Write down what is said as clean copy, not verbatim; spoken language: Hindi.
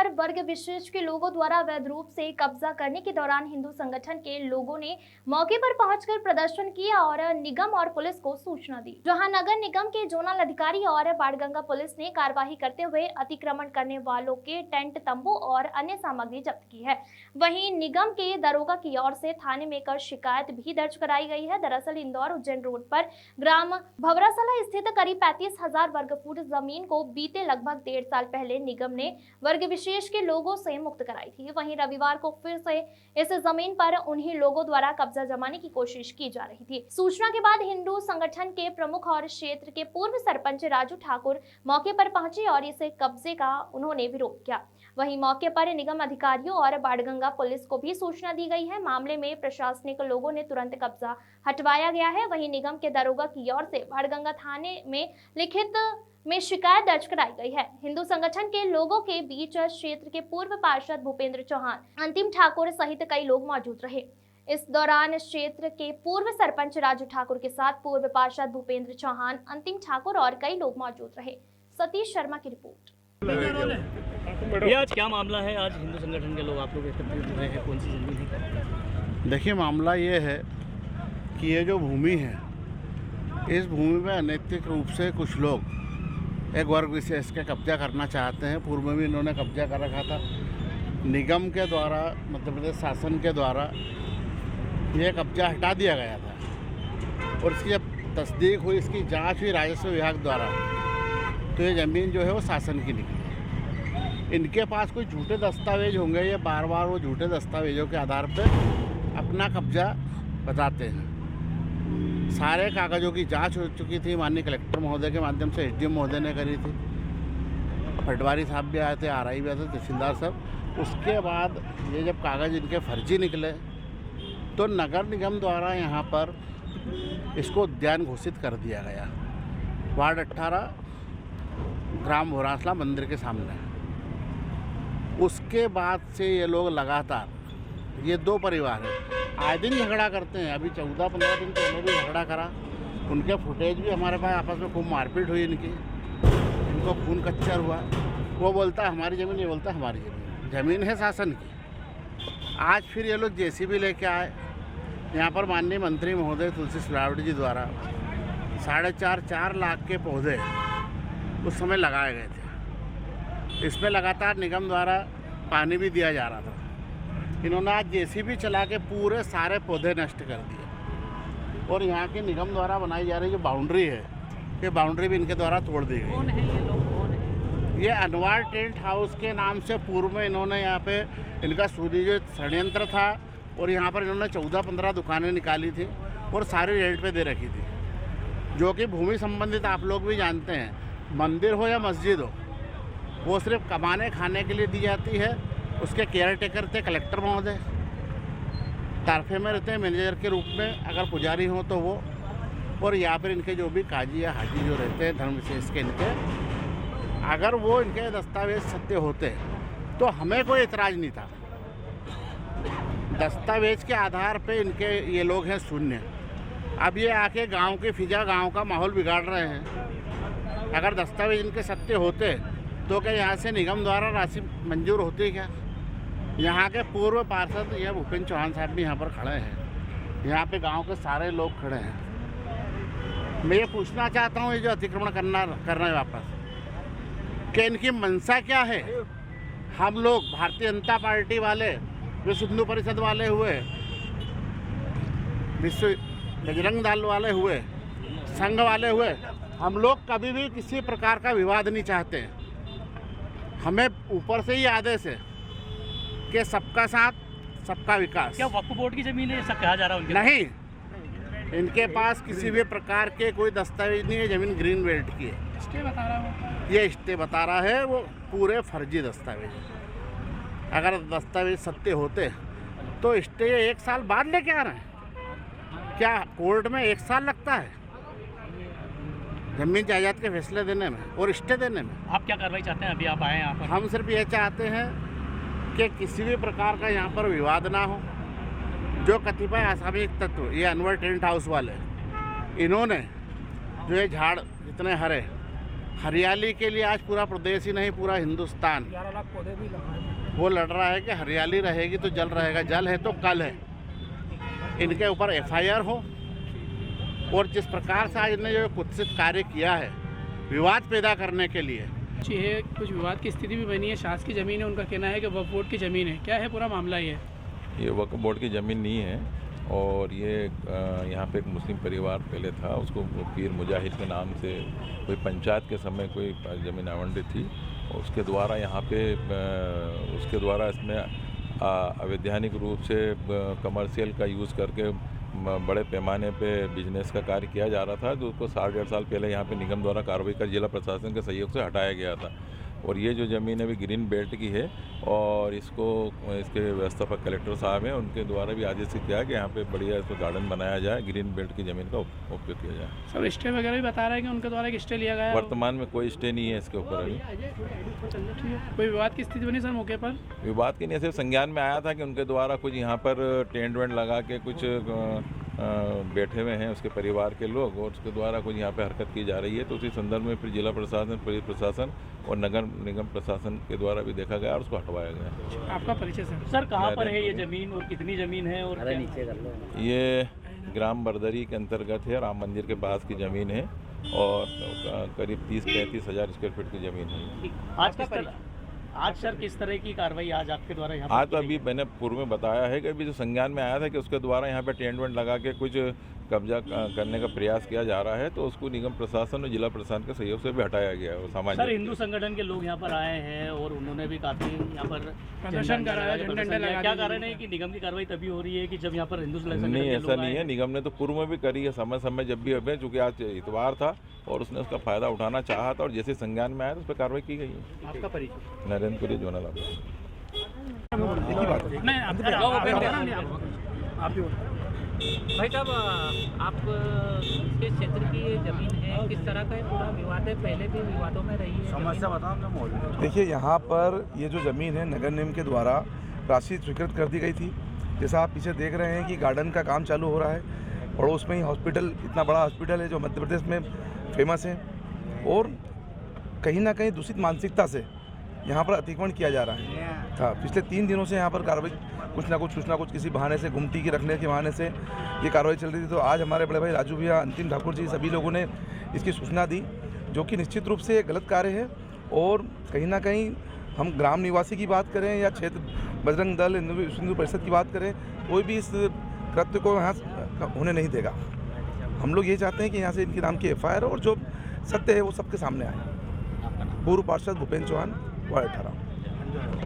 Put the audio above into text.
पर वर्ग विशेष के लोगों द्वारा अवैध रूप से कब्जा करने के दौरान हिंदू संगठन के लोगों ने मौके पर पहुंचकर प्रदर्शन किया और निगम और पुलिस को सूचना दी, जहां नगर निगम के जोनल अधिकारी और बाणगंगा पुलिस ने कार्यवाही करते हुए अतिक्रमण करने वालों के टेंट, तंबू और अन्य सामग्री जब्त की है। वहीं निगम के दरोगा की ओर से थाने में कर शिकायत भी दर्ज कराई गई है। दरअसल इंदौर उज्जैन रोड पर ग्राम भवरासला स्थित करीब 35,000 वर्ग फुट जमीन को बीते लगभग 1.5 साल पहले निगम ने वर्ग विशेष के लोगों से मुक्त कराई थी। वहीं रविवार को फिर से इस जमीन पर उन्हीं लोगों द्वारा कब्जा जमाने की कोशिश की जा रही थी। सूचना के बाद हिंदू संगठन के प्रमुख और क्षेत्र के पूर्व सरपंच राजू ठाकुर मौके पर पहुंचे और इस कब्जे का उन्होंने विरोध किया। वहीं मौके पर निगम अधिकारियों और बाणगंगा पुलिस को भी सूचना दी गई है। मामले में प्रशासनिक लोगों ने तुरंत कब्जा हटवाया गया है। वहीं निगम के दरोगा की ओर से बाणगंगा थाने में लिखित में शिकायत दर्ज कराई गई है। हिंदू संगठन के लोगों के बीच क्षेत्र के पूर्व पार्षद भूपेंद्र चौहान, अंतिम ठाकुर सहित कई लोग मौजूद रहे। इस दौरान क्षेत्र के पूर्व सरपंच राजू ठाकुर के साथ पूर्व पार्षद भूपेंद्र चौहान, अंतिम ठाकुर और कई लोग मौजूद रहे। सतीश शर्मा की रिपोर्ट। ये आज क्या मामला है? आज हिंदू संगठन के लोग आप लोग एकत्रित हुए हैं, कौन सी जमीन है? देखिए, मामला ये है कि ये जो भूमि है, इस भूमि में अनैतिक रूप से कुछ लोग एक वर्ग विशेष के कब्जा करना चाहते हैं। पूर्व में भी इन्होंने कब्जा कर रखा था। निगम के द्वारा, मध्य प्रदेश शासन के द्वारा ये कब्जा हटा दिया गया था और इसकी जब तस्दीक हुई, इसकी जांच हुई राजस्व विभाग द्वारा, तो ये ज़मीन जो है वो शासन की निकली। इनके पास कोई झूठे दस्तावेज होंगे, ये बार बार वो झूठे दस्तावेजों के आधार पर अपना कब्जा बताते हैं। सारे कागज़ों की जांच हो चुकी थी, माननीय कलेक्टर महोदय के माध्यम से एसडीएम महोदय ने करी थी। पटवारी साहब भी आए थे, आरआई भी आए थे, तहसीलदार साहब। उसके बाद ये जब कागज़ इनके फर्जी निकले तो नगर निगम द्वारा यहाँ पर इसको उद्यान घोषित कर दिया गया, वार्ड 18 ग्राम भवरासला मंदिर के सामने। उसके बाद से ये लोग लगातार, ये दो परिवार है, आए दिन झगड़ा करते हैं। अभी 14-15 दिन पहले भी झगड़ा करा। उनके फुटेज भी हमारे पास, आपस में खूब मारपीट हुई इनकी, इनको खून कच्चर हुआ। वो बोलता है हमारी ज़मीन, ये बोलता है हमारी ज़मीन। ज़मीन है शासन की। आज फिर ये लोग जेसीबी लेके आए। यहाँ पर माननीय मंत्री महोदय तुलसी सिलावट जी द्वारा 4.5 लाख के पौधे उस समय लगाए गए थे। इसमें लगातार निगम द्वारा पानी भी दिया जा रहा था। इन्होंने आज जेसीबी चला के पूरे सारे पौधे नष्ट कर दिए और यहाँ के निगम द्वारा बनाई जा रही जो बाउंड्री है, ये बाउंड्री भी इनके द्वारा तोड़ दी गई। कौन है ये लोग? कौन है ये अनवार टेंट हाउस के नाम से पूर्व में इन्होंने यहाँ पे इनका सुनियोजित षड्यंत्र था और यहाँ पर इन्होंने 14-15 दुकानें निकाली थी और सारी रेंट पे दे रखी थी। जो कि भूमि संबंधित आप लोग भी जानते हैं, मंदिर हो या मस्जिद हो, वो सिर्फ कमाने खाने के लिए दी जाती है। उसके केयर टेकर थे कलेक्टर महोदय, तारफे में रहते हैं मैनेजर के रूप में, अगर पुजारी हो तो वो, और या फिर इनके जो भी काजी या हाजी जो रहते हैं धर्म विशेष के इनके, अगर वो इनके दस्तावेज सत्य होते तो हमें कोई एतराज़ नहीं था। दस्तावेज के आधार पे इनके ये लोग हैं शून्य। अब ये आके गांव की फिजा, गांव का माहौल बिगाड़ रहे हैं। अगर दस्तावेज इनके सत्य होते तो क्या यहाँ से निगम द्वारा राशि मंजूर होती क्या? यहाँ के पूर्व पार्षद ये भूपेंद्र चौहान साहब भी यहाँ पर खड़े हैं। यहाँ पे गांव के सारे लोग खड़े हैं। मैं ये पूछना चाहता हूँ, ये जो अतिक्रमण कर रहे हैं वापस, कि इनकी मंशा क्या है? हम लोग भारतीय जनता पार्टी वाले, विश्व हिंदू परिषद वाले हुए, विश्व बजरंग दल वाले हुए, संघ वाले हुए, हम लोग कभी भी किसी प्रकार का विवाद नहीं चाहते। हमें ऊपर से ही आदेश है कि सबका साथ सबका विकास। क्या वक्फ बोर्ड की जमीन है ऐसा कहा जा रहा है उनके? नहीं, इनके पास किसी भी प्रकार के कोई दस्तावेज नहीं है। ज़मीन ग्रीन बेल्ट की है। स्टे बता रहा है ये स्टे बता रहा है, वो पूरे फर्जी दस्तावेज है। अगर दस्तावेज सत्य होते तो स्टे 1 साल बाद लेके आ रहे हैं। क्या कोर्ट में 1 साल लगता है जमीन जायदाद के फैसले देने में और स्टे देने में? आप क्या कार्रवाई चाहते हैं? अभी आप आए हैं यहाँ पर। हम सिर्फ ये चाहते हैं कि किसी भी प्रकार का यहाँ पर विवाद ना हो। जो कतिपय असामाजिक तत्व, ये अनवर टेंट हाउस वाले, इन्होंने जो ये झाड़ जितने हरे हरियाली के लिए आज पूरा प्रदेश ही नहीं पूरा हिंदुस्तान 11 लाख पौधे भी लगाए। वो लड़ रहा है कि हरियाली रहेगी तो जल रहेगा, जल है तो कल है। इनके ऊपर FIR हो। और जिस प्रकार से आज इन्होंने जो कुत्सित कार्य किया है विवाद पैदा करने के लिए, ये कुछ विवाद की स्थिति भी बनी है। शासकीय जमीन है, उनका कहना है कि वक्फ बोर्ड की ज़मीन है। क्या है पूरा मामला? ये वक्फ बोर्ड की ज़मीन नहीं है और ये यहाँ पे एक मुस्लिम परिवार पहले था, उसको पीर मुजाहिद के नाम से कोई पंचायत के समय कोई ज़मीन आवंटित थी और उसके द्वारा यहाँ पे उसके द्वारा इसमें अवैधानिक रूप से कमर्शियल का यूज़ करके बड़े पैमाने पे बिजनेस का कार्य किया जा रहा था, जो उसको 1.5 साल पहले यहाँ पे निगम द्वारा कार्रवाई कर जिला प्रशासन के सहयोग से हटाया गया था। और ये जो ज़मीन है भी ग्रीन बेल्ट की है और इसको इसके व्यवस्थापक कलेक्टर साहब हैं, उनके द्वारा भी आदेश किया है कि यहाँ पे बढ़िया इसको गार्डन बनाया जाए, ग्रीन बेल्ट की ज़मीन का उपयोग किया जाए। सर स्टे वगैरह भी बता रहे हैं कि उनके द्वारा एक स्टे लिया गया है। वर्तमान में कोई स्टे नहीं है इसके ऊपर अभी। कोई विवाद की स्थिति बनी सर मौके पर? विवाद की नहीं, सिर्फ संज्ञान में आया था कि उनके द्वारा कुछ यहाँ पर टेंट वेंट लगा के कुछ बैठे हुए हैं उसके परिवार के लोग और उसके द्वारा कुछ यहाँ पे हरकत की जा रही है, तो उसी संदर्भ में फिर जिला प्रशासन, पुलिस प्रशासन और नगर निगम प्रशासन के द्वारा भी देखा गया और उसको हटवाया गया। आपका परिचय सर? सर कहाँ पर है ये ज़मीन और कितनी ज़मीन है? और ये ग्राम बरदरी के अंतर्गत है, राम मंदिर के पास की ज़मीन है और करीब 30-35 हज़ार स्क्वायर फीट की ज़मीन है। आज सर किस तरह की कार्रवाई आज आपके द्वारा यहाँ? आज तो अभी मैंने पूर्व में बताया है कि अभी जो संज्ञान में आया था कि उसके द्वारा यहाँ पे टेंट वेंट लगा के कुछ कब्जा करने का प्रयास किया जा रहा है, तो उसको निगम प्रशासन और जिला प्रशासन के सहयोग से भी हटाया गया है। सर हिंदू संगठन के लोग यहाँ पर आए हैं और उन्होंने भी काफ़ी यहाँ पर प्रदर्शन करा है, झंडा लगा। क्या कारण है कि निगम की कार्रवाई तभी हो रही है कि जब यहाँ पर हिंदू संगठन नहीं, ऐसा नहीं है। निगम ने तो पूर्व में भी करी है, समय समय जब भी अभी, चूँकि आज इतवार था और उसने उसका फ़ायदा उठाना चाहा था और जैसे संज्ञान में आया तो उस पर कार्रवाई की गई है। आपका परिचय? नरेंद्रपुरी जोनल भाई साहब, आप के क्षेत्र की ये ज़मीन है, किस तरह का पूरा विवाद है? पहले भी विवादों में रही है समस्या, बताओ। देखिए, यहाँ पर ये जो ज़मीन है नगर निगम के द्वारा राशि स्वीकृत कर दी गई थी। जैसा आप पीछे देख रहे हैं कि गार्डन का काम चालू हो रहा है, पड़ोस में ही हॉस्पिटल, इतना बड़ा हॉस्पिटल है जो मध्य प्रदेश में फेमस है और कहीं ना कहीं दूषित मानसिकता से यहाँ पर अतिक्रमण किया जा रहा है था। पिछले 3 दिनों से यहाँ पर कार्रवाई कुछ ना कुछ किसी बहाने से, गुमटी के रखने के बहाने से ये कार्रवाई चल रही थी। तो आज हमारे बड़े भाई राजू भैया, अंतिम ठाकुर जी, सभी लोगों ने इसकी सूचना दी, जो कि निश्चित रूप से गलत कार्य है। और कहीं ना कहीं हम ग्राम निवासी की बात करें या क्षेत्र बजरंग दल, हिंदू परिषद की बात करें, कोई भी इस कृत्य को यहाँ होने नहीं देगा। हम लोग ये चाहते हैं कि यहाँ से इनके नाम की FIR और जो सत्य है वो सबके सामने आए। पूर्व पार्षद भूपेंद्र चौहान, वार्ड 18।